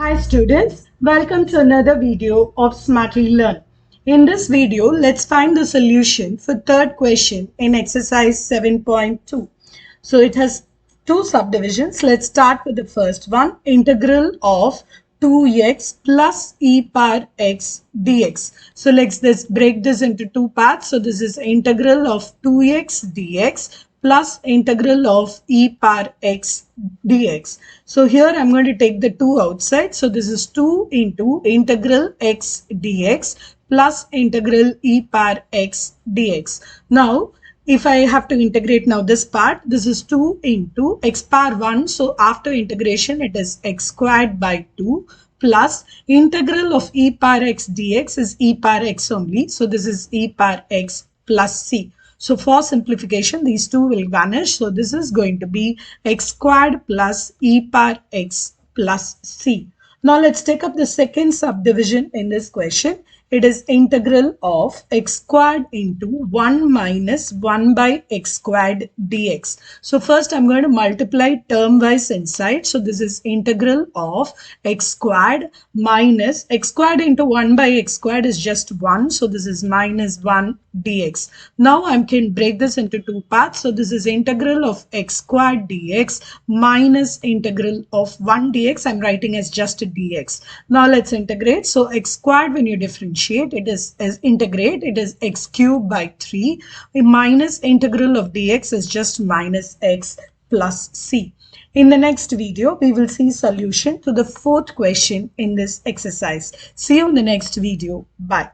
Hi students, welcome to another video of Smartly Learn. In this video, let's find the solution for third question in exercise 7.2. So it has two subdivisions. Let's start with the first one, integral of 2x plus e power x dx. So let's break this into two parts. So this is integral of 2x dx plus integral of e power x dx. So here I'm going to take the 2 outside. So this is 2 into integral x dx plus integral e power x dx. Now if I have to integrate now this part, this is 2 into x power 1. So after integration, it is x squared by 2 plus integral of e power x dx is e power x only. So this is e power x plus c. So for simplification, these two will vanish. So this is going to be x squared plus e power x plus c. Now let's take up the second subdivision in this question. It is integral of x squared into 1 minus 1 by x squared dx. So first I'm going to multiply term wise inside. So this is integral of x squared minus x squared into 1 by x squared is just 1. So this is minus 1 dx. Now I can break this into two parts. So this is integral of x squared dx minus integral of 1 dx. I'm writing as just a dx. Now let's integrate. So x squared, when you differentiate, it is as integrate, it is x cubed by 3 minus integral of dx is just minus x plus c. In the next video, we will see solution to the fourth question in this exercise. See you in the next video. Bye.